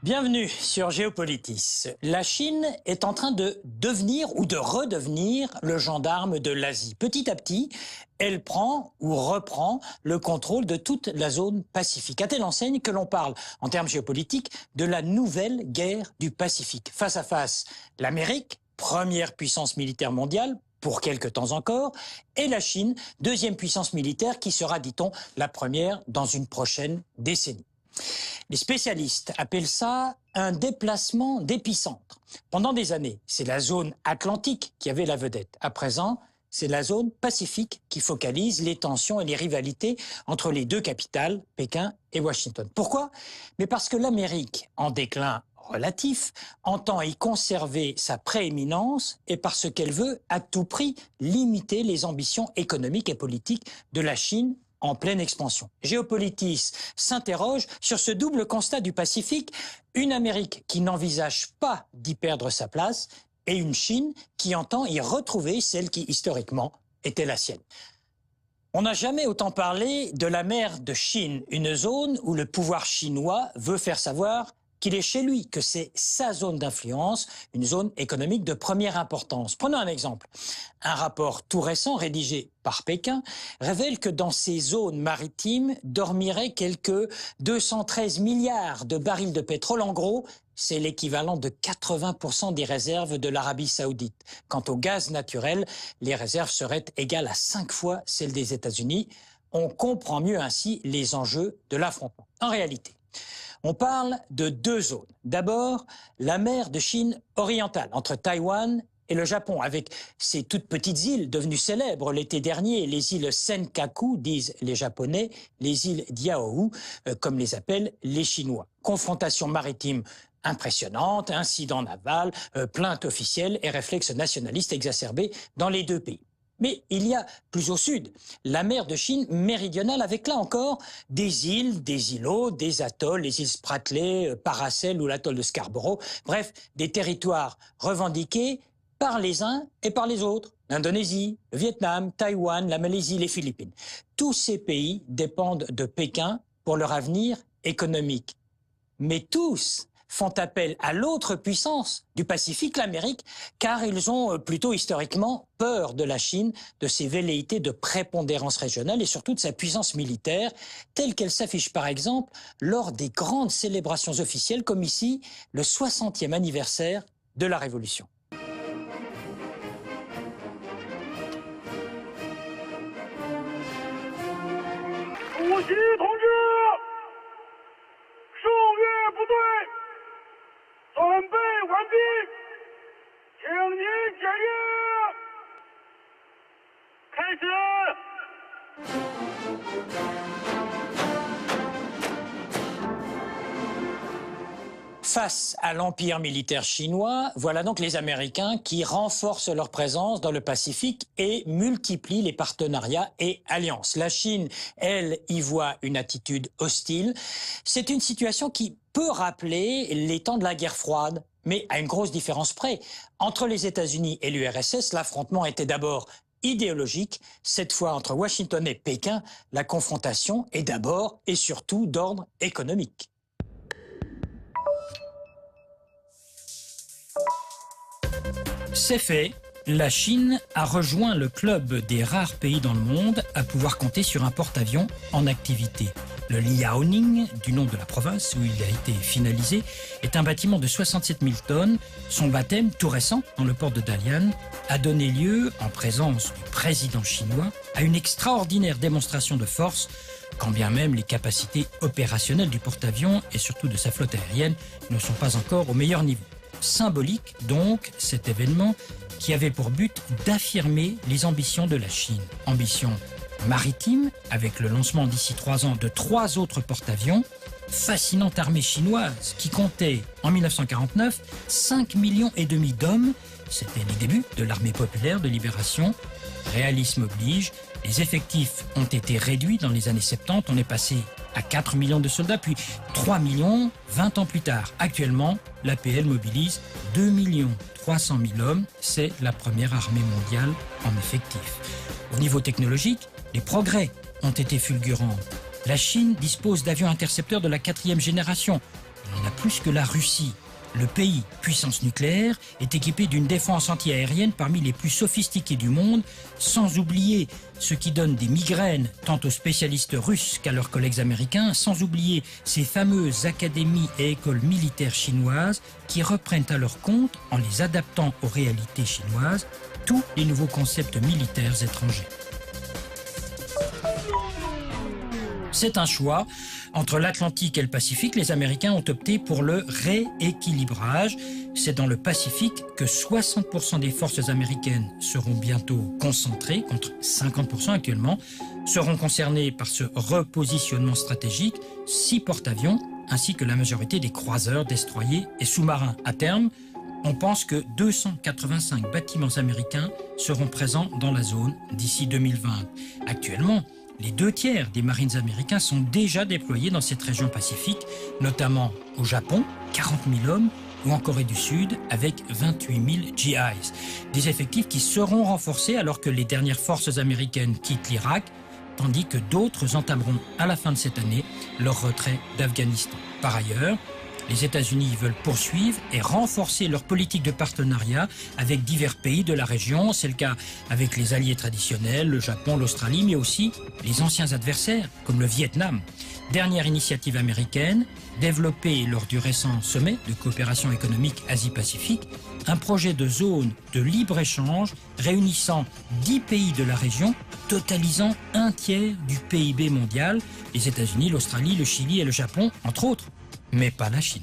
Bienvenue sur Géopolitis. La Chine est en train de devenir ou de redevenir le gendarme de l'Asie. Petit à petit, elle prend ou reprend le contrôle de toute la zone Pacifique. À telle enseigne que l'on parle, en termes géopolitiques, de la nouvelle guerre du Pacifique. Face à face, l'Amérique, première puissance militaire mondiale, pour quelque temps encore, et la Chine, deuxième puissance militaire qui sera, dit-on, la première dans une prochaine décennie. Les spécialistes appellent ça un déplacement d'épicentre. Pendant des années, c'est la zone atlantique qui avait la vedette. À présent, c'est la zone Pacifique qui focalise les tensions et les rivalités entre les deux capitales, Pékin et Washington. Pourquoi? Mais parce que l'Amérique, en déclin relatif, entend y conserver sa prééminence et parce qu'elle veut à tout prix limiter les ambitions économiques et politiques de la Chine en pleine expansion. Géopolitis s'interroge sur ce double constat du Pacifique, une Amérique qui n'envisage pas d'y perdre sa place et une Chine qui entend y retrouver celle qui, historiquement, était la sienne. On n'a jamais autant parlé de la mer de Chine, une zone où le pouvoir chinois veut faire savoir qu'il est chez lui, que c'est sa zone d'influence, une zone économique de première importance. Prenons un exemple. Un rapport tout récent rédigé par Pékin révèle que dans ces zones maritimes dormiraient quelques 213 milliards de barils de pétrole. En gros, c'est l'équivalent de 80% des réserves de l'Arabie saoudite. Quant au gaz naturel, les réserves seraient égales à 5 fois celles des États-Unis. On comprend mieux ainsi les enjeux de l'affrontement. En réalité, on parle de deux zones. D'abord, la mer de Chine orientale, entre Taïwan et le Japon, avec ces toutes petites îles devenues célèbres l'été dernier, les îles Senkaku, disent les Japonais, les îles Diaoyu, comme les appellent les Chinois. Confrontation maritime impressionnante, incidents navals, plaintes officielles et réflexes nationalistes exacerbés dans les deux pays. Mais il y a plus au sud, la mer de Chine méridionale avec là encore des îles, des îlots, des atolls, les îles Spratly, Paracel ou l'atoll de Scarborough, bref, des territoires revendiqués par les uns et par les autres. L'Indonésie, le Vietnam, Taïwan, la Malaisie, les Philippines. Tous ces pays dépendent de Pékin pour leur avenir économique. Mais tous font appel à l'autre puissance du Pacifique, l'Amérique, car ils ont plutôt historiquement peur de la Chine, de ses velléités de prépondérance régionale et surtout de sa puissance militaire, telle qu'elle s'affiche par exemple lors des grandes célébrations officielles comme ici le 60e anniversaire de la Révolution. Face à l'empire militaire chinois, voilà donc les Américains qui renforcent leur présence dans le Pacifique et multiplient les partenariats et alliances. La Chine, elle, y voit une attitude hostile. C'est une situation qui peut rappeler les temps de la guerre froide, mais à une grosse différence près. Entre les États-Unis et l'URSS, l'affrontement était d'abord idéologique. Cette fois, entre Washington et Pékin, la confrontation est d'abord et surtout d'ordre économique. C'est fait, la Chine a rejoint le club des rares pays dans le monde à pouvoir compter sur un porte-avions en activité. Le Liaoning, du nom de la province où il a été finalisé, est un bâtiment de 67 000 tonnes. Son baptême, tout récent, dans le port de Dalian, a donné lieu, en présence du président chinois, à une extraordinaire démonstration de force, quand bien même les capacités opérationnelles du porte-avions et surtout de sa flotte aérienne ne sont pas encore au meilleur niveau. Symbolique, donc, cet événement qui avait pour but d'affirmer les ambitions de la Chine. Ambition maritime, avec le lancement d'ici 3 ans de 3 autres porte-avions, fascinante armée chinoise qui comptait en 1949 5,5 millions d'hommes. C'était les débuts de l'armée populaire de libération. Réalisme oblige, les effectifs ont été réduits dans les années 70. On est passé à 4 millions de soldats, puis 3 millions 20 ans plus tard. Actuellement, l'APL mobilise 2 300 000 hommes. C'est la première armée mondiale en effectif. Au niveau technologique, les progrès ont été fulgurants. La Chine dispose d'avions intercepteurs de la 4e génération, On en a plus que la Russie. Le pays, puissance nucléaire, est équipé d'une défense antiaérienne parmi les plus sophistiquées du monde, sans oublier ce qui donne des migraines tant aux spécialistes russes qu'à leurs collègues américains, sans oublier ces fameuses académies et écoles militaires chinoises qui reprennent à leur compte, en les adaptant aux réalités chinoises, tous les nouveaux concepts militaires étrangers. C'est un choix. Entre l'Atlantique et le Pacifique, les Américains ont opté pour le rééquilibrage. C'est dans le Pacifique que 60% des forces américaines seront bientôt concentrées, contre 50% actuellement, seront concernées par ce repositionnement stratégique, 6 porte-avions, ainsi que la majorité des croiseurs, destroyers et sous-marins. À terme, on pense que 285 bâtiments américains seront présents dans la zone d'ici 2020. Actuellement, les 2/3 des Marines américains sont déjà déployés dans cette région pacifique, notamment au Japon, 40 000 hommes, ou en Corée du Sud, avec 28 000 GIs. Des effectifs qui seront renforcés alors que les dernières forces américaines quittent l'Irak, tandis que d'autres entameront à la fin de cette année leur retrait d'Afghanistan. Par ailleurs, les États-Unis veulent poursuivre et renforcer leur politique de partenariat avec divers pays de la région. C'est le cas avec les alliés traditionnels, le Japon, l'Australie, mais aussi les anciens adversaires, comme le Vietnam. Dernière initiative américaine, développée lors du récent sommet de coopération économique Asie-Pacifique, un projet de zone de libre-échange réunissant 10 pays de la région, totalisant 1/3 du PIB mondial, les États-Unis, l'Australie, le Chili et le Japon, entre autres. Mais pas la Chine.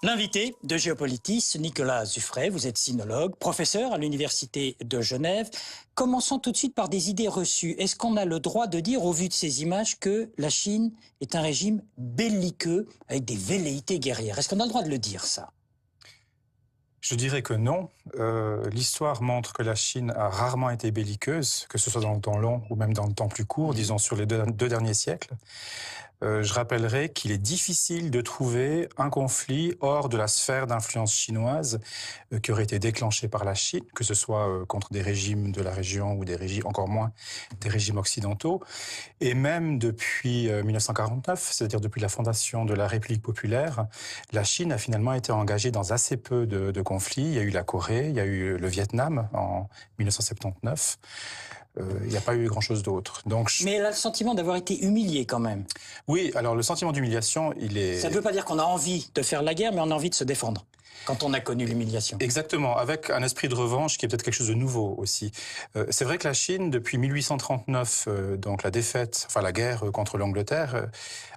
L'invité de Géopolitis, Nicolas Zuffray, vous êtes sinologue, professeur à l'Université de Genève. Commençons tout de suite par des idées reçues. Est-ce qu'on a le droit de dire, au vu de ces images, que la Chine est un régime belliqueux avec des velléités guerrières? Est-ce qu'on a le droit de le dire, ça? Je dirais que non. L'histoire montre que la Chine a rarement été belliqueuse, que ce soit dans le temps long ou même dans le temps plus court, disons sur les deux derniers siècles. Je rappellerai qu'il est difficile de trouver un conflit hors de la sphère d'influence chinoise qui aurait été déclenché par la Chine, que ce soit contre des régimes de la région ou des régimes, encore moins des régimes occidentaux. Et même depuis 1949, c'est-à-dire depuis la fondation de la République populaire, la Chine a finalement été engagée dans assez peu de conflits. Il y a eu la Corée, il y a eu le Vietnam en 1979. Il n'y a pas eu grand-chose d'autre. Mais elle a le sentiment d'avoir été humiliée quand même. Oui, alors le sentiment d'humiliation, il est... Ça ne veut pas dire qu'on a envie de faire la guerre, mais on a envie de se défendre quand on a connu l'humiliation. Exactement, avec un esprit de revanche qui est peut-être quelque chose de nouveau aussi. C'est vrai que la Chine, depuis 1839, donc la défaite, enfin la guerre contre l'Angleterre,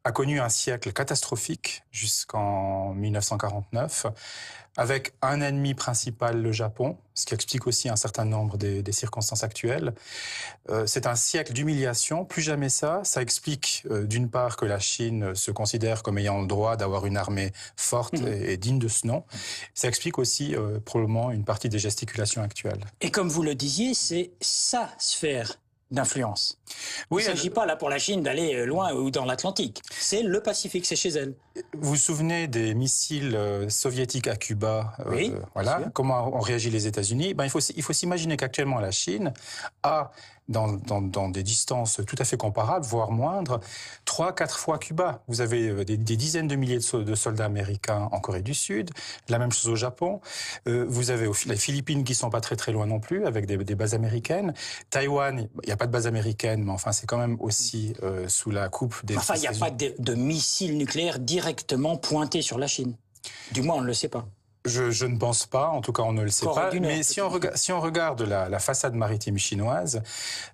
a connu un siècle catastrophique jusqu'en 1949, avec un ennemi principal, le Japon, ce qui explique aussi un certain nombre des circonstances actuelles. C'est un siècle d'humiliation, plus jamais ça. Ça explique d'une part que la Chine se considère comme ayant le droit d'avoir une armée forte et digne de ce nom. Ça explique aussi probablement une partie des gesticulations actuelles. Et comme vous le disiez, c'est sa sphère d'influence. Oui, il ne s'agit pas là pour la Chine d'aller loin ou dans l'Atlantique. C'est le Pacifique, c'est chez elle. Vous vous souvenez des missiles soviétiques à Cuba? Oui, voilà. Comment ont réagi les États-Unis? Il faut s'imaginer qu'actuellement la Chine a, dans des distances tout à fait comparables, voire moindres, 3-4 fois Cuba. Vous avez des dizaines de milliers de soldats américains en Corée du Sud, la même chose au Japon. Vous avez les Philippines qui sont pas très très loin non plus, avec des bases américaines. Taïwan, il n'y a pas de base américaine, mais enfin c'est quand même aussi sous la coupe des... Enfin, il n'y a pas de missiles nucléaires directement pointés sur la Chine. Du moins, on ne le sait pas. Je ne pense pas, en tout cas on ne le sait pas, mais si on regarde la façade maritime chinoise,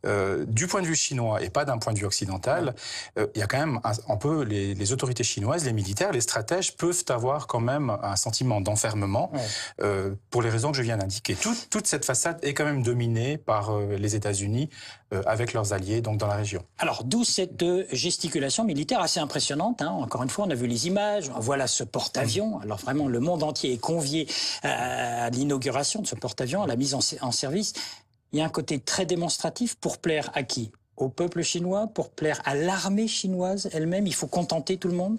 du point de vue chinois et pas d'un point de vue occidental, il y a quand même un peu les autorités chinoises, les militaires, les stratèges peuvent avoir quand même un sentiment d'enfermement pour les raisons que je viens d'indiquer. Toute cette façade est quand même dominée par les États-Unis avec leurs alliés donc dans la région. Alors d'où cette gesticulation militaire assez impressionnante, hein. Encore une fois, on a vu les images, voilà ce porte-avions. Alors vraiment, le monde entier est convié à l'inauguration de ce porte-avions, à la mise en service. Il y a un côté très démonstratif pour plaire à qui? Au peuple chinois, pour plaire à l'armée chinoise elle-même? Il faut contenter tout le monde?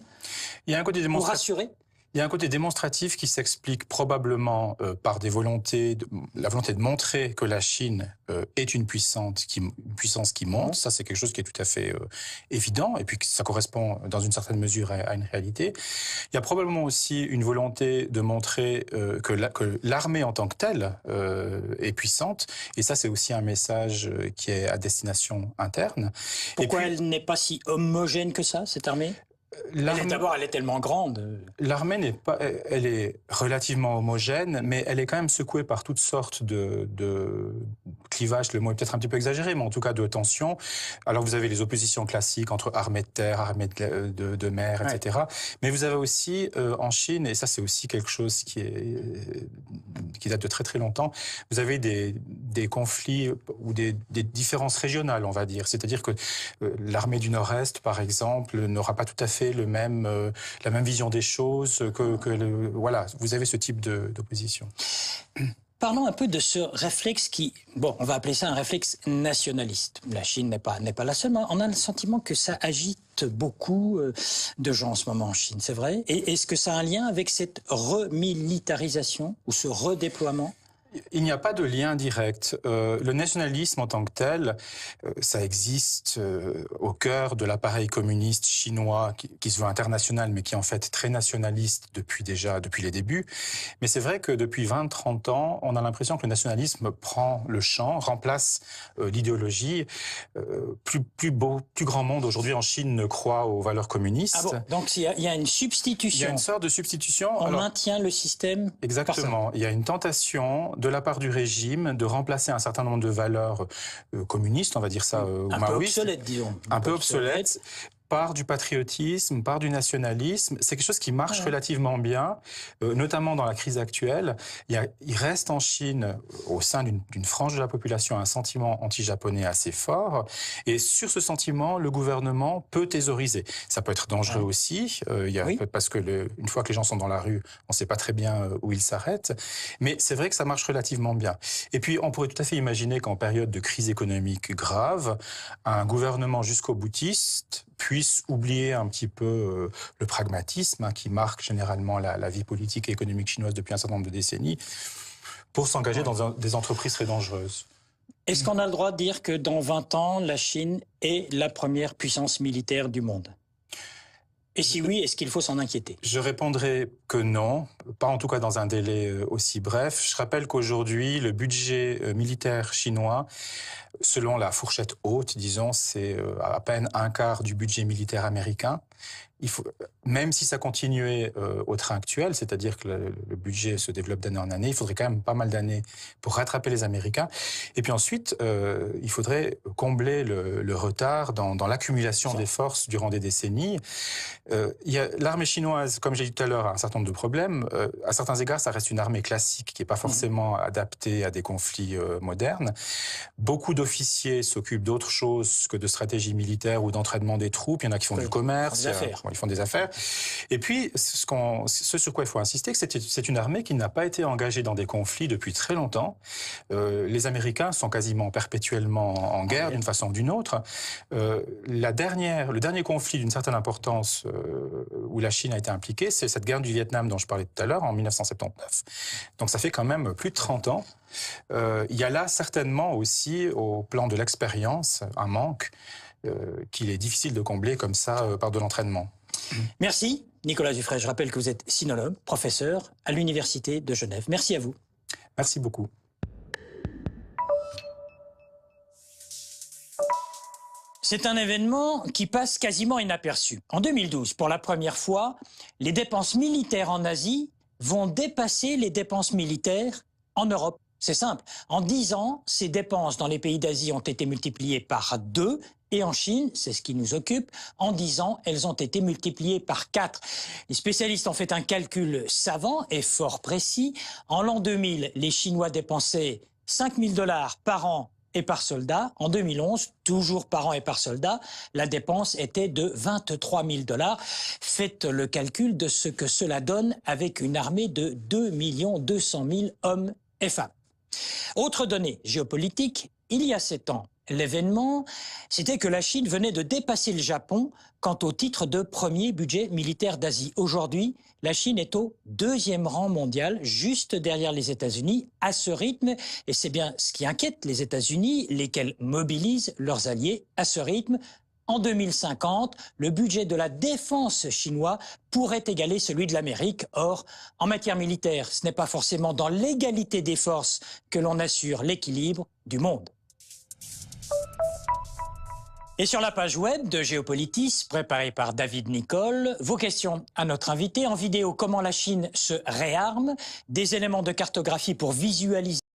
Il y a un côté pour rassurer? Il y a un côté démonstratif qui s'explique probablement par la volonté de montrer que la Chine est une puissance qui monte. Ça, c'est quelque chose qui est tout à fait évident, et puis ça correspond dans une certaine mesure à une réalité. Il y a probablement aussi une volonté de montrer que l'armée en tant que telle est puissante, et ça, c'est aussi un message qui est à destination interne. Pourquoi elle n'est pas si homogène que ça, cette armée ? D'abord, elle est tellement grande. L'armée elle est relativement homogène, mais elle est quand même secouée par toutes sortes de clivages. Le mot est peut-être un petit peu exagéré, mais en tout cas de tensions. Alors vous avez les oppositions classiques entre armée de terre, armée de mer, etc. Ouais. Mais vous avez aussi en Chine, et ça c'est aussi quelque chose qui date de très très longtemps, vous avez des conflits ou des différences régionales, on va dire. C'est-à-dire que l'armée du Nord-Est, par exemple, n'aura pas tout à fait la même vision des choses voilà, vous avez ce type d'opposition. Parlons un peu de ce réflexe on va appeler ça un réflexe nationaliste. La Chine n'est pas la seule, mais on a le sentiment que ça agite beaucoup de gens en ce moment en Chine, c'est vrai? Et est-ce que ça a un lien avec cette remilitarisation ou ce redéploiement? Il n'y a pas de lien direct. Le nationalisme en tant que tel, ça existe au cœur de l'appareil communiste chinois qui se veut international, mais qui est en fait très nationaliste depuis les débuts. Mais c'est vrai que depuis 20-30 ans, on a l'impression que le nationalisme prend le champ, remplace l'idéologie. Plus grand monde aujourd'hui en Chine ne croit aux valeurs communistes. Ah bon, donc il y a une substitution. Il y a une sorte de substitution. On maintient le système. Exactement. Il y a une tentation de la part du régime de remplacer un certain nombre de valeurs communistes, on va dire ça, un peu obsolètes, disons. Un peu obsolètes, par du patriotisme, par du nationalisme. C'est quelque chose qui marche relativement bien, notamment dans la crise actuelle. Il reste en Chine, au sein d'une frange de la population, un sentiment anti-japonais assez fort. Et sur ce sentiment, le gouvernement peut thésauriser. Ça peut être dangereux aussi, parce que une fois que les gens sont dans la rue, on ne sait pas très bien où ils s'arrêtent. Mais c'est vrai que ça marche relativement bien. Et puis, on pourrait tout à fait imaginer qu'en période de crise économique grave, un gouvernement jusqu'au boutiste puisse oublier un petit peu le pragmatisme qui marque généralement la vie politique et économique chinoise depuis un certain nombre de décennies, pour s'engager dans des entreprises très dangereuses. Est-ce qu'on a le droit de dire que dans 20 ans, la Chine est la première puissance militaire du monde ? Et si oui, est-ce qu'il faut s'en inquiéter? Je répondrai que non, pas en tout cas dans un délai aussi bref. Je rappelle qu'aujourd'hui, le budget militaire chinois, selon la fourchette haute, disons, c'est à peine un quart du budget militaire américain. Même si ça continuait au train actuel, c'est-à-dire que le budget se développe d'année en année, il faudrait quand même pas mal d'années pour rattraper les Américains. Et puis ensuite, il faudrait combler le retard dans l'accumulation des forces durant des décennies. L'armée chinoise, comme j'ai dit tout à l'heure, a un certain nombre de problèmes. À certains égards, ça reste une armée classique qui n'est pas forcément adaptée à des conflits modernes. Beaucoup d'officiers s'occupent d'autre chose que de stratégie militaire ou d'entraînement des troupes. Il y en a qui font du commerce. Ils font des affaires. Et puis, ce sur quoi il faut insister, c'est une armée qui n'a pas été engagée dans des conflits depuis très longtemps. Les Américains sont quasiment perpétuellement en guerre d'une façon ou d'une autre. Le dernier conflit d'une certaine importance où la Chine a été impliquée, c'est cette guerre du Vietnam dont je parlais tout à l'heure, en 1979. Donc ça fait quand même plus de 30 ans. Il y a là certainement aussi, au plan de l'expérience, un manque qu'il est difficile de combler comme ça par de l'entraînement. Merci Nicolas Dufray. Je rappelle que vous êtes sinologue, professeur à l'Université de Genève. Merci à vous. Merci beaucoup. C'est un événement qui passe quasiment inaperçu. En 2012, pour la première fois, les dépenses militaires en Asie vont dépasser les dépenses militaires en Europe. C'est simple. En 10 ans, ces dépenses dans les pays d'Asie ont été multipliées par 2. Et en Chine, c'est ce qui nous occupe, en 10 ans, elles ont été multipliées par 4. Les spécialistes ont fait un calcul savant et fort précis. En l'an 2000, les Chinois dépensaient $5 000 par an et par soldat. En 2011, toujours par an et par soldat, la dépense était de $23 000. Faites le calcul de ce que cela donne avec une armée de 2 200 000 hommes et femmes. Autre donnée géopolitique, il y a 7 ans, L'événement, c'était que la Chine venait de dépasser le Japon quant au titre de premier budget militaire d'Asie. Aujourd'hui, la Chine est au 2e rang mondial, juste derrière les États-Unis, à ce rythme. Et c'est bien ce qui inquiète les États-Unis, lesquels mobilisent leurs alliés à ce rythme. En 2050, le budget de la défense chinois pourrait égaler celui de l'Amérique. Or, en matière militaire, ce n'est pas forcément dans l'égalité des forces que l'on assure l'équilibre du monde. Et sur la page web de Géopolitis, préparée par David Nicole, vos questions à notre invité en vidéo: comment la Chine se réarme, des éléments de cartographie pour visualiser